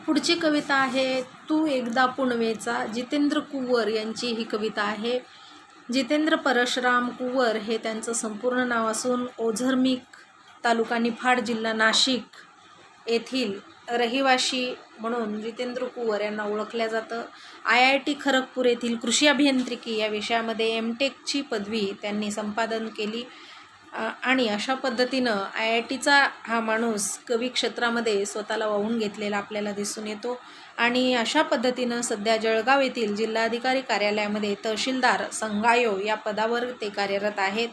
पुढची कविता आहे तू एकदा पुणवेचा. जितेंद्र कुंवर यांची ही कविता आहे. जितेंद्र परशुराम कुंवर हे त्यांचं संपूर्ण नाव असून ओझरमीक तालुका निफाड जिल्हा नाशिक येथील रहिवाशी म्हणून जितेंद्र कुंवर यांना ओळखल्या जातं. IIT खरगपूर येथील कृषी अभियांत्रिकी या विषयामध्ये MTechची पदवी त्यांनी संपादन केली. आणि अशा पद्धतीनं IITचा हा माणूस कवी क्षेत्रामध्ये स्वतःला वाहून घेतलेला आपल्याला दिसून येतो. आणि अशा पद्धतीनं सध्या जळगाव येथील जिल्हाधिकारी कार्यालयामध्ये तहसीलदार संगायो या पदावर ते कार्यरत आहेत.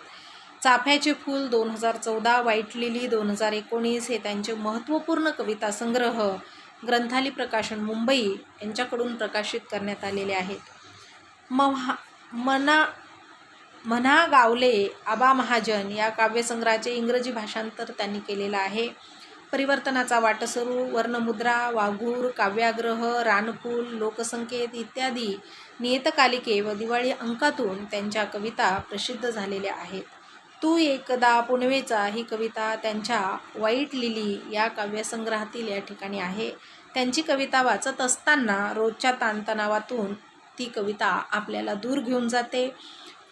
चाफ्याचे फूल 2014, व्हाईट लिली 2019 हे त्यांचे महत्त्वपूर्ण कविता संग्रह ग्रंथाली प्रकाशन मुंबई यांच्याकडून प्रकाशित करण्यात आलेले आहेत. म्हणा गावले आबा महाजन या काव्यसंग्रहाचे इंग्रजी भाषांतर त्यांनी केलेलं आहे. परिवर्तनाचा वाटसरू, वर्णमुद्रा, वाघूर, काव्याग्रह, रानफूल, लोकसंकेत इत्यादी नियतकालिके व दिवाळी अंकातून त्यांच्या कविता प्रसिद्ध झालेल्या आहेत. तू एकदा पुणवेचा ही कविता त्यांच्या व्हाईट लिली या काव्यसंग्रहातील या ठिकाणी आहे. त्यांची कविता वाचत असताना रोजच्या ताणतणावातून ती कविता आपल्याला दूर घेऊन जाते.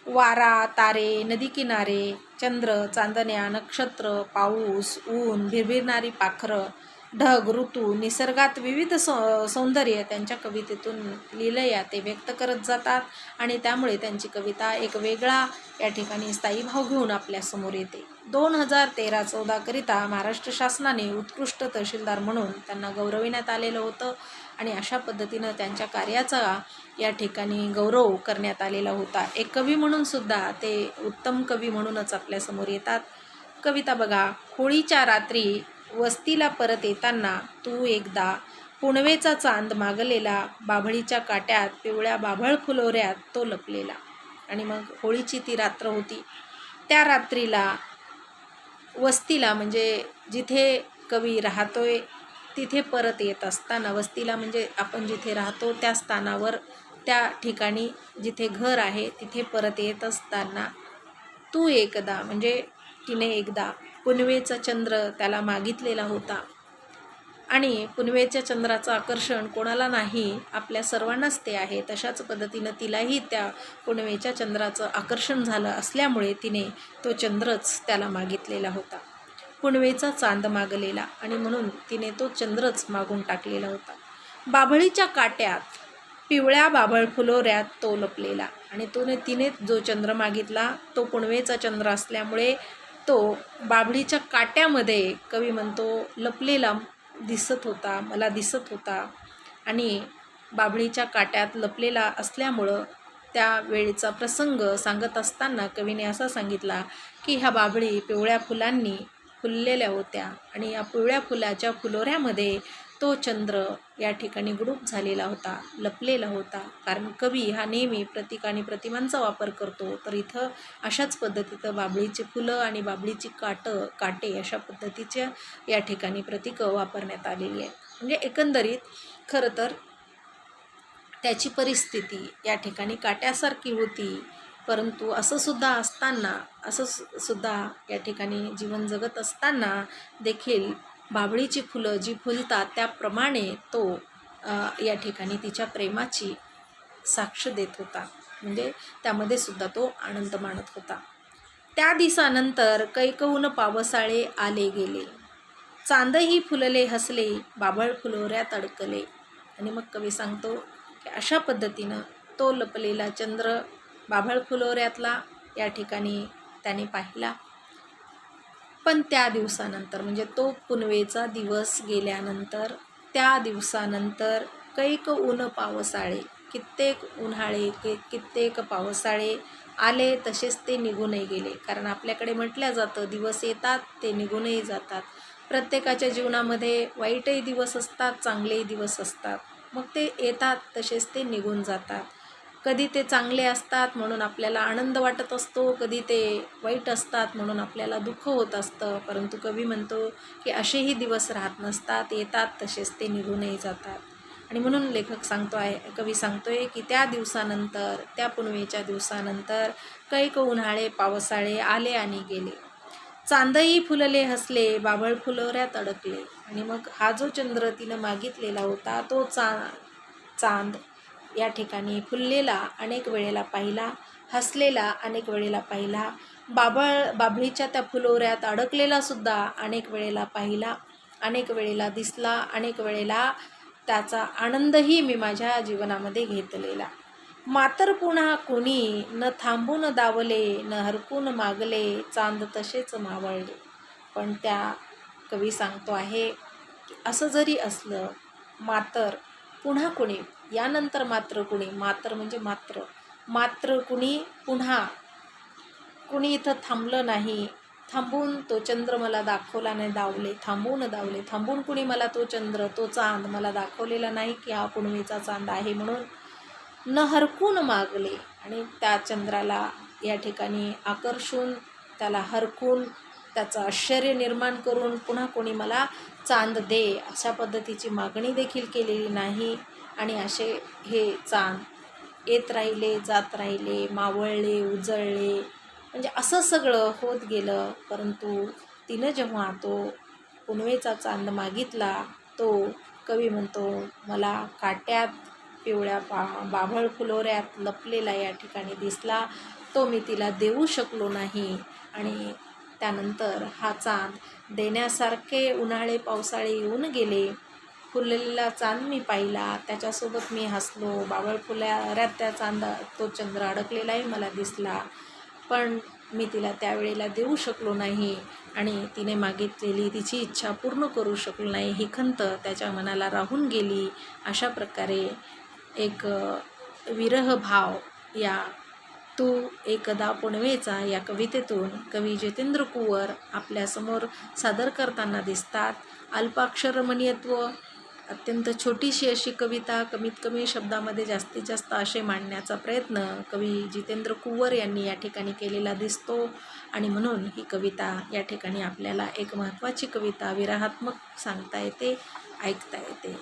वारा, तारे, नदीकिनारे, चंद्र, चांदण्या, नक्षत्र, पाऊस, ऊन, भिरभिरणारी पाखरं, ढग, ऋतू, निसर्गात विविध सौंदर्य त्यांच्या कवितेतून लिहिलंया ते व्यक्त करत जातात. आणि त्यामुळे त्यांची कविता एक वेगळा या ठिकाणी स्थायी भाव घेऊन आपल्यासमोर येते. 2013-14 करिता महाराष्ट्र शासनाने उत्कृष्ट तहसीलदार म्हणून त्यांना गौरविण्यात आलेलं होतं. आणि अशा पद्धतीनं त्यांच्या कार्याचा या ठिकाणी गौरव करण्यात आलेला होता. एक कवी म्हणून सुद्धा ते उत्तम कवी म्हणूनच आपल्यासमोर येतात. कविता बघा. होळीच्या रात्री वस्तीला परत येताना तू एकदा पुणवेचा चांद मागलेला, बाभळीच्या काट्यात पिवळ्या बाभळ फुलोऱ्यात तो लपलेला. आणि मग होळीची ती रात्र होती. त्या रात्रीला वस्तीला म्हणजे जिथे कवी राहतोय तिथे परत येत असताना, वस्तीला म्हणजे आपण जिथे राहतो त्या स्थानावर, त्या ठिकाणी जिथे घर आहे तिथे परत येत असताना तू एकदा म्हणजे तिने एकदा पुनवेचा चंद्र त्याला मागितलेला होता. आणि पुनवेच्या चंद्राचं आकर्षण कोणाला नाही, आपल्या सर्वांनाच ते आहे. तशाच पद्धतीनं तिलाही त्या पुनवेच्या चंद्राचं आकर्षण झालं असल्यामुळे तिने तो चंद्रच त्याला मागितलेला होता. पुनवेचा चांद मागलेला आणि म्हणून तिने तो चंद्रच मागून टाकलेला होता. बाभळीच्या काट्यात पिवळ्या बाभळ फुलोऱ्यात तो लपलेला. आणि तिने जो चंद्र मागितला तो पुनवेचा चंद्र असल्यामुळे तो बाभळीच्या काट्यामध्ये कवी म्हणतो लपलेला दिसत होता, मला दिसत होता. आणि बाभळीच्या काट्यात लपलेला असल्यामुळं त्या वेळेचा प्रसंग सांगत असताना कवीने असा सांगितला की ह्या बाभळी पिवळ्या फुलांनी फुललेल्या होत्या आणि या पिवळ्या फुलाच्या फुलोऱ्यामध्ये तो चंद्र या ठिकाणी गुडूप झालेला होता, लपलेला होता. कारण कवी हा नेहमी प्रतीक आणि प्रतिमांचा वापर करतो. तर इथं अशाच पद्धतीचं बाभळीची फुलं आणि बाभळीची काटे अशा पद्धतीच्या या ठिकाणी प्रतीकं वापरण्यात आलेली आहे. म्हणजे एकंदरीत खरं तर त्याची परिस्थिती या ठिकाणी काट्यासारखी होती. परंतु असं सुद्धा या ठिकाणी जीवन जगत असताना देखील बाभळीची फुलं जी फुलतात त्याप्रमाणे तो या ठिकाणी तिच्या प्रेमाची साक्ष देत होता. म्हणजे त्यामध्ये सुद्धा तो आनंद मानत होता. त्या दिवसानंतर कैकवून पावसाळे आले गेले, चांदही फुलले हसले, बाभळ फुलोऱ्यात अडकले. आणि मग कवी सांगतो की अशा पद्धतीनं तो लपलेला चंद्र बाभळ फुलोऱ्यातला या ठिकाणी त्याने पाहिला. पण त्या दिवसानंतर म्हणजे तो पुनवेचा दिवस गेल्यानंतर त्या दिवसानंतर कैक ऊन पावसाळे, कित्येक उन्हाळे कित्येक पावसाळे आले तसेच ते निघूनही गेले. कारण आपल्याकडे म्हटलं जातं दिवस येतात ते निघूनही जातात. प्रत्येकाच्या जीवनामध्ये वाईटही दिवस असतात, चांगलेही दिवस असतात. मग ते येतात तसेच ते निघून जातात. कधी ते चांगले असतात म्हणून आपल्याला आनंद वाटत असतो, कधी ते वाईट असतात म्हणून आपल्याला दुःख होत असतं. परंतु कवी म्हणतो की असेही दिवस राहत नसतात, येतात तसेच ते निघूनही जातात. आणि म्हणून कवी सांगतोय की त्या दिवसानंतर, त्या पुनवेच्या दिवसानंतर कैक उन्हाळे पावसाळे आले आणि गेले, चांदही फुलले हसले, बाभळ फुलोऱ्यात अडकले. आणि मग हा जो चंद्र तिनं मागितलेला होता तो चांद या ठिकाणी फुललेला अनेक वेळेला पाहिला, हसलेला अनेक वेळेला पाहिला, बाभळीच्या त्या फुलोऱ्यात अडकलेला सुद्धा अनेक वेळेला पाहिला, अनेक वेळेला दिसला, अनेक वेळेला त्याचा आनंदही मी माझ्या जीवनामध्ये घेतलेला. मातर पुन्हा कोणी न थांबून दावले, न हरकून मागले, चांद तसेच मावळले. पण त्या कवी सांगतो आहे की असं जरी असलं, मातर पुन्हा कुणी, यानंतर मात्र कुणी, मातर म्हणजे मात्र कुणी पुन्हा कुणी इथं थांबलं नाही. थांबून तो चंद्र मला दाखवला नाही, दावले, थांबून कुणी मला तो चंद्र, तो चांद मला दाखवलेला नाही की हा पुनवेचा चांद आहे म्हणून. न हरकून मागले, आणि त्या चंद्राला या ठिकाणी आकर्षून, त्याला हरकून, त्याचं आश्चर्य निर्माण करून पुन्हा कोणी मला चांद दे अशा पद्धतीची मागणी देखील केलेली नाही. आणि असे हे चांद येत राहिले, जात राहिले, मावळले, उजळले, म्हणजे असं सगळं होत गेलं. परंतु तिनं जेव्हा तो पुनवेचा चांद मागितला, तो कवी म्हणतो मला काट्यात पिवळ्या बाभळ फुलोऱ्यात लपलेला या ठिकाणी दिसला, तो मी तिला देऊ शकलो नाही. आणि त्यानंतर हा चांद देण्यासारखे उन्हाळे पावसाळे येऊन गेले. फुललेला चांद मी पाहिला, त्याच्यासोबत मी हसलो, बाभळ फुलोऱ्यात तो चंद्र अडकलेलाही मला दिसला, पण मी तिला त्यावेळेला देऊ शकलो नाही आणि तिने मागितलेली तिची इच्छा पूर्ण करू शकलो नाही. ही खंत त्याच्या मनाला राहून गेली. अशा प्रकारे एक विरह भाव या तू एकदा पुनवेचा या कवितेतून कवी जितेंद्र कुंवर आपल्यासमोर सादर करताना दिसतात. अल्पाक्षरमणीयत्व, अत्यंत छोटीशी अशी कविता, कमीत कमी शब्दामध्ये जास्तीत जास्त असे मांडण्याचा प्रयत्न कवी जितेंद्र कुंवर यांनी या ठिकाणी केलेला दिसतो. आणि म्हणून ही कविता या ठिकाणी आपल्याला एक महत्त्वाची कविता विरहात्मक सांगता येते, ऐकता येते.